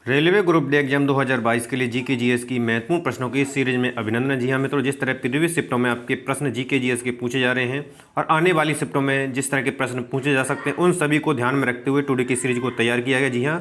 Railway group D exam 2022 के लिए GK GS की महत्वपूर्ण प्रश्नों की इस सीरीज में अभिनंदन। जी हाँ मित्रों, जिस तरह प्रीवियस शिफ्टों में आपके प्रश्न जीके जीएस के पूछे जा रहे हैं और आने वाली शिफ्टों में जिस तरह के प्रश्न पूछे जा सकते हैं, उन सभी को ध्यान में रखते हुए टुडे की सीरीज को तैयार किया गया। जी हाँ,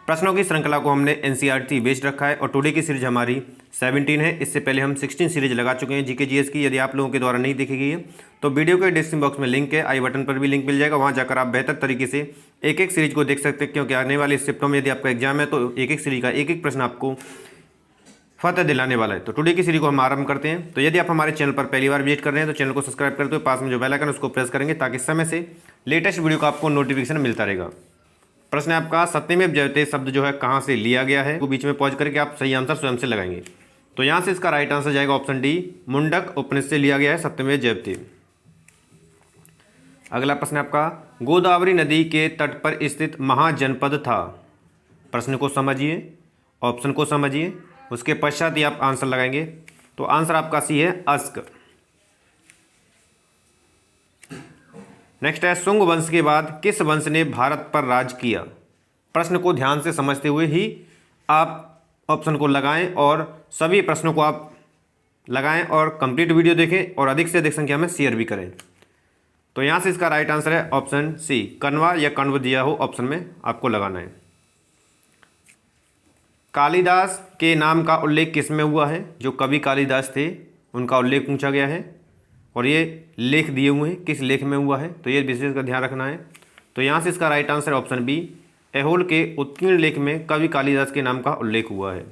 प्रश्नों की श्रृंखला को हमने एनसीईआरटी बेस्ड रखा है और टुडे की सीरीज हमारी 17 है। इससे पहले हम 16 सीरीज लगा चुके हैं जीके जीएस की। यदि आप लोगों के द्वारा नहीं देखी गई है तो वीडियो के डिस्क्रिप्शन बॉक्स में लिंक है, आई बटन पर भी लिंक मिल जाएगा, वहाँ जाकर आप बेहतर तरीके से एक एक सीरीज को देख सकते हैं। क्योंकि आने वाली शिफ्टों में यदि आपका एग्जाम है तो एक एक सीरीज का एक एक प्रश्न आपको फतह दिलाने वाला है। तो टुडे की सीरीज को हम आरंभ करते हैं। तो यदि आप हमारे चैनल पर पहली बार विजिट कर रहे हैं तो चैनल को सब्सक्राइब करते हुए पास में जो बेल आइकन उसको प्रेस करेंगे ताकि समय से लेटेस्ट वीडियो का आपको नोटिफिकेशन मिलता रहेगा। प्रश्न है आपका, सत्यमेव जयते शब्द जो है कहाँ से लिया गया है? वो बीच में पॉज करके आप सही आंसर स्वयं से लगाएंगे। तो यहाँ से इसका राइट आंसर जाएगा ऑप्शन डी, मुंडक उपनिषद से लिया गया है सत्यमेव जयते। अगला प्रश्न है आपका, गोदावरी नदी के तट पर स्थित महाजनपद था। प्रश्न को समझिए, ऑप्शन को समझिए, उसके पश्चात ही आप आंसर लगाएंगे। तो आंसर आपका सी है अस्क। नेक्स्ट है, शुंग वंश के बाद किस वंश ने भारत पर राज किया? प्रश्न को ध्यान से समझते हुए ही आप ऑप्शन को लगाएं और सभी प्रश्नों को आप लगाएं और कंप्लीट वीडियो देखें और अधिक से अधिक संख्या में शेयर भी करें। तो यहाँ से इसका राइट आंसर है ऑप्शन सी, कण्वा या कण्व दिया हो ऑप्शन में आपको लगाना है। कालिदास के नाम का उल्लेख किस में हुआ है? जो कवि कालिदास थे उनका उल्लेख पूछा गया है और ये लेख दिए हुए हैं, किस लेख में हुआ है तो ये विशेष का ध्यान रखना है। तो यहाँ से इसका right answer option B, Aihole के उत्कीर्ण लेख में कवि कालिदास के नाम का उल्लेख हुआ है।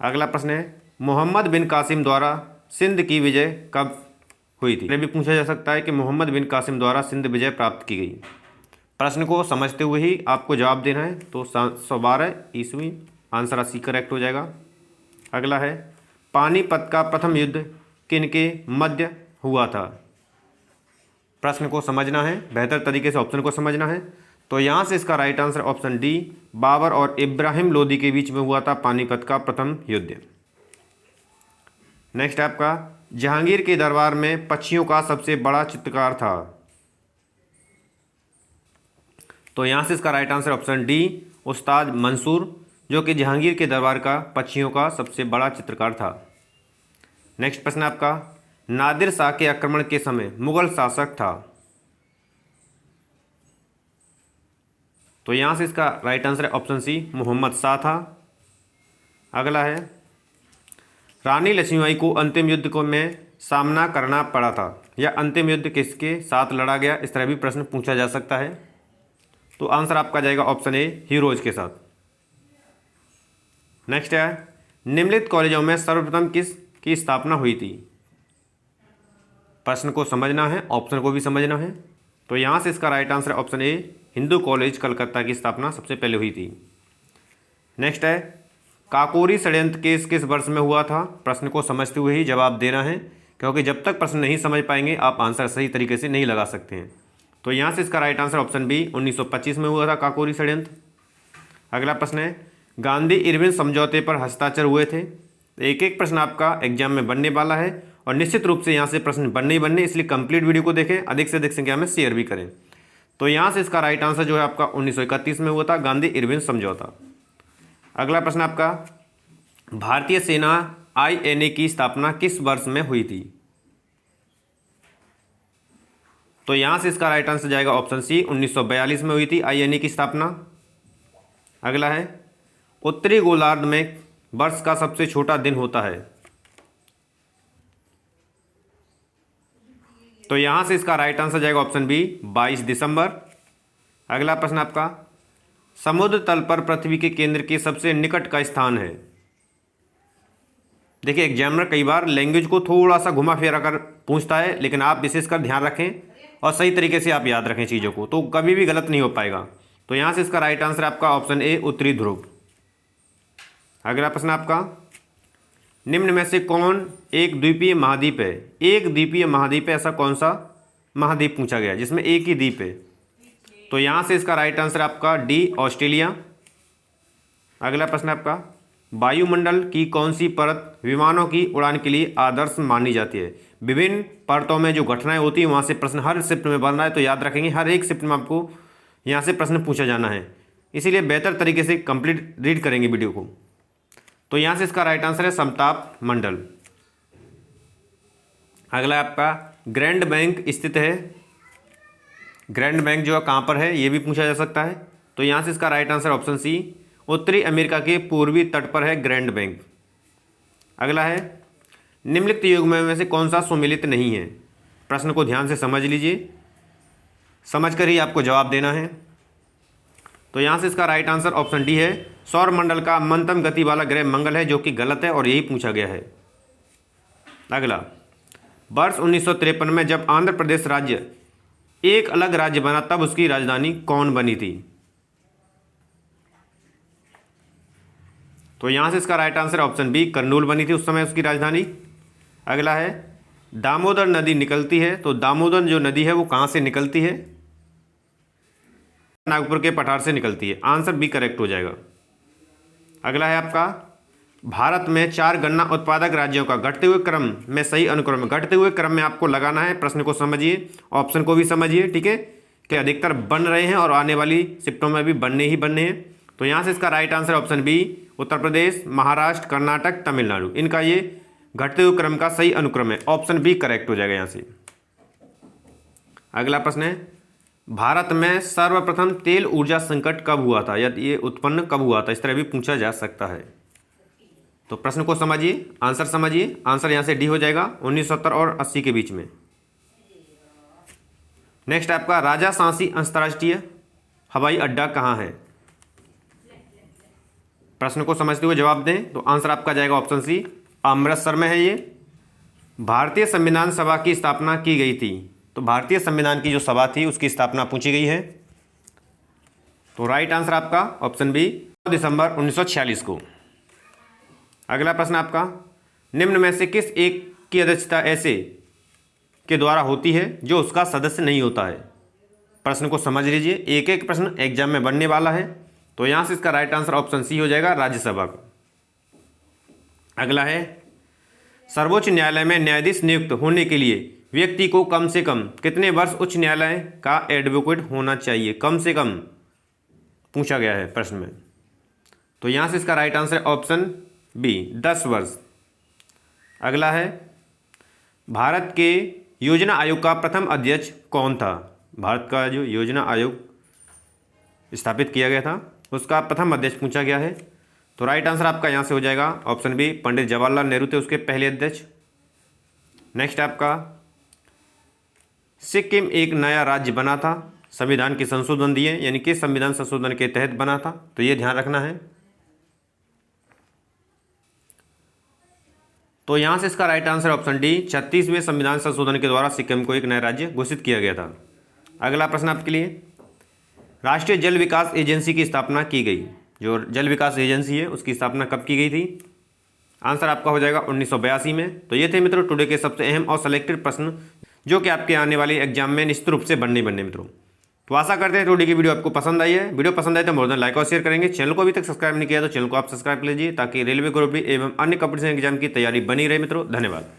अगला प्रश्न है, मोहम्मद बिन कासिम द्वारा सिंध की विजय कब हुई थी? ये भी पूछा जा सकता है कि मोहम्मद बिन कासिम द्वारा सिंध विजय प्राप्त की गई। प्रश्न को समझते हुए ही आपको जवाब देना है। तो 112 ईस्वी, आंसर सी करेक्ट हो जाएगा। अगला है, पानीपत का प्रथम युद्ध किनके मध्य हुआ था? प्रश्न को समझना है, बेहतर तरीके से ऑप्शन को समझना है। तो यहाँ से इसका right answer option D, Babur और इब्राहिम लोदी के बीच में हुआ था पानीपत का प्रथम युद्ध। नेक्स्ट आपका, जहांगीर के दरबार में पक्षियों का सबसे बड़ा चित्रकार था। तो यहाँ से इसका राइट आंसर ऑप्शन डी, उस्ताद मंसूर, जो कि जहांगीर के दरबार का पक्षियों का सबसे बड़ा चित्रकार था। नेक्स्ट प्रश्न आपका, नादिर शाह के आक्रमण के समय मुगल शासक था। तो यहाँ से इसका राइट आंसर है ऑप्शन सी, मोहम्मद शाह था। अगला है, रानी लक्ष्मीबाई को अंतिम युद्ध को में सामना करना पड़ा था या अंतिम युद्ध किसके साथ लड़ा गया? इस तरह भी प्रश्न पूछा जा सकता है। तो आंसर आपका जाएगा ऑप्शन ए, हीरोज के साथ। नेक्स्ट है, निम्नलिखित कॉलेजों में सर्वप्रथम किस की स्थापना हुई थी? प्रश्न को समझना है, ऑप्शन को भी समझना है। तो यहाँ से इसका right answer option A, Hindu college Calcutta की स्थापना सबसे पहले हुई थी। नेक्स्ट है, काकोरी षड्यंत्र केस किस वर्ष में हुआ था? प्रश्न को समझते हुए ही जवाब देना है, क्योंकि जब तक प्रश्न नहीं समझ पाएंगे आप आंसर सही तरीके से नहीं लगा सकते हैं। तो यहाँ से इसका राइट आंसर ऑप्शन बी, 1925 में हुआ था काकोरी षड्यंत्र। अगला प्रश्न है, गांधी इरविन समझौते पर हस्ताक्षर हुए थे। एक एक प्रश्न आपका एग्जाम में बनने वाला है और निश्चित रूप से यहाँ से प्रश्न बनने ही बनने, इसलिए कंप्लीट वीडियो को देखें, अधिक से अधिक संख्या में शेयर भी करें। तो यहाँ से इसका राइट आंसर जो है आपका 1931 में हुआ था गांधी इरविन समझौता। अगला प्रश्न आपका, भारतीय सेना INA की स्थापना किस वर्ष में हुई थी? तो यहाँ से इसका राइट आंसर जाएगा ऑप्शन सी, 1942 में हुई थी INA की स्थापना। अगला है, उत्तरी गोलार्ध में वर्ष का सबसे छोटा दिन होता है। तो यहाँ से इसका राइट आंसर जाएगा ऑप्शन बी, 22 दिसंबर। अगला प्रश्न आपका, समुद्र तल पर पृथ्वी के केंद्र के सबसे निकट का स्थान है। देखिए, एग्जामिनर कई बार लैंग्वेज को थोड़ा सा घुमा फिरा कर पूछता है, लेकिन आप विशेषकर ध्यान रखें और सही तरीके से आप याद रखें चीज़ों को, तो कभी भी गलत नहीं हो पाएगा। तो यहाँ से इसका राइट आंसर आपका ऑप्शन ए, उत्तरी ध्रुव। अगला प्रश्न आपका, निम्न में से कौन एक द्वीपीय महाद्वीप है? एक द्वीपीय महाद्वीप है, ऐसा कौन सा महाद्वीप पूछा गया जिसमें एक ही द्वीप है? तो यहाँ से इसका राइट आंसर आपका डी, ऑस्ट्रेलिया। अगला प्रश्न आपका, वायुमंडल की कौन सी परत विमानों की उड़ान के लिए आदर्श मानी जाती है? विभिन्न परतों में जो घटनाएं होती हैं वहाँ से प्रश्न हर शिफ्ट में बन रहा है, तो याद रखेंगे हर एक शिफ्ट में आपको यहाँ से प्रश्न पूछा जाना है। इसीलिए बेहतर तरीके से कंप्लीट रीड करेंगे वीडियो को। तो यहाँ से इसका राइट आंसर है समताप मंडल। अगला आपका ग्रैंड बैंक स्थित है। ग्रैंड बैंक जो है कहाँ पर है ये भी पूछा जा सकता है। तो यहाँ से इसका राइट आंसर ऑप्शन सी, उत्तरी अमेरिका के पूर्वी तट पर है ग्रैंड बैंक। अगला है निम्नलिखित युग्मों में से कौन सा सुमेलित नहीं है। प्रश्न को ध्यान से समझ लीजिए, समझकर ही आपको जवाब देना है। तो यहाँ से इसका राइट आंसर ऑप्शन डी है, सौर मंडल का मंदतम गति वाला ग्रह मंगल है, जो कि गलत है और यही पूछा गया है। अगला, वर्ष 1953 में जब आंध्र प्रदेश राज्य एक अलग राज्य बना तब उसकी राजधानी कौन बनी थी। तो यहाँ से इसका right answer option B, Kurnool बनी थी उस समय उसकी राजधानी। अगला है दामोदर नदी निकलती है, तो दामोदर जो नदी है वो कहाँ से निकलती है, नागपुर के पठार से निकलती है। आंसर बी करेक्ट हो जाएगा। अगला है आपका भारत में 4 गन्ना उत्पादक राज्यों का घटते हुए क्रम में सही अनुक्रम में, घटते हुए क्रम में आपको लगाना है। प्रश्न को समझिए, ऑप्शन को भी समझिए, ठीक है, कि अधिकतर बन रहे हैं और आने वाली शिफ्टों में भी बनने ही बनने हैं। तो यहाँ से इसका right answer option B, Uttar Pradesh, Maharashtra, Karnataka, Tamil Nadu, इनका ये घटते हुए क्रम का सही अनुक्रम है। ऑप्शन बी करेक्ट हो जाएगा यहाँ से। अगला प्रश्न है भारत में सर्वप्रथम तेल ऊर्जा संकट कब हुआ था, या ये उत्पन्न कब हुआ था, इस तरह भी पूछा जा सकता है। तो प्रश्न को समझिए, आंसर समझिए। आंसर यहाँ से डी हो जाएगा, 1970 और 80 के बीच में। नेक्स्ट आपका राजा सांसी अंतर्राष्ट्रीय हवाई अड्डा कहाँ है। प्रश्न को समझते हुए जवाब दें। तो आंसर आपका जाएगा ऑप्शन सी, अमृतसर में है ये। भारतीय संविधान सभा की स्थापना की गई थी, तो भारतीय संविधान की जो सभा थी उसकी स्थापना पूछी गई है। तो राइट आंसर आपका ऑप्शन बी, दिसंबर 1946 को। अगला प्रश्न आपका निम्न में से किस एक की अध्यक्षता ऐसे के द्वारा होती है जो उसका सदस्य नहीं होता है। प्रश्न को समझ लीजिए, एक एक प्रश्न एग्जाम में बनने वाला है। तो यहाँ से इसका राइट आंसर ऑप्शन सी हो जाएगा, राज्यसभा का। अगला है सर्वोच्च न्यायालय में न्यायाधीश नियुक्त होने के लिए व्यक्ति को कम से कम कितने वर्ष उच्च न्यायालय का एडवोकेट होना चाहिए, कम से कम पूछा गया है प्रश्न में। तो यहाँ से इसका राइट आंसर ऑप्शन बी, 10 वर्ष। अगला है भारत के योजना आयोग का प्रथम अध्यक्ष कौन था। भारत का जो योजना आयोग स्थापित किया गया था उसका प्रथम अध्यक्ष पूछा गया है। तो राइट आंसर आपका यहाँ से हो जाएगा ऑप्शन बी, पंडित जवाहरलाल नेहरू थे उसके पहले अध्यक्ष। नेक्स्ट आपका सिक्किम एक नया राज्य बना था, संविधान के संशोधन दिए, यानी कि संविधान संशोधन के तहत बना था, तो ये ध्यान रखना है। तो यहाँ से इसका राइट आंसर ऑप्शन डी, 36वें संविधान संशोधन के द्वारा सिक्किम को एक नया राज्य घोषित किया गया था। अगला प्रश्न आपके लिए, राष्ट्रीय जल विकास एजेंसी की स्थापना की गई, जो जल विकास एजेंसी है उसकी स्थापना कब की गई थी। आंसर आपका हो जाएगा 1982 में। तो ये थे मित्रों टुडे के सबसे अहम और सेलेक्टेड प्रश्न जो कि आपके आने वाले एग्जाम में निश्चित रूप से बनने मित्रों। तो आशा करते हैं टुडे की वीडियो आपको पसंद आई है। वीडियो पसंद आए तो मोर देन लाइक और शेयर करेंगे। चैनल को अभी तक सब्सक्राइब नहीं किया तो चैनल को आप सब्सक्राइब कर लीजिए, ताकि रेलवे ग्रुप भी एवं अन्य कॉम्पिटिशन एग्जाम की तैयारी बनी रहे मित्रों। धन्यवाद।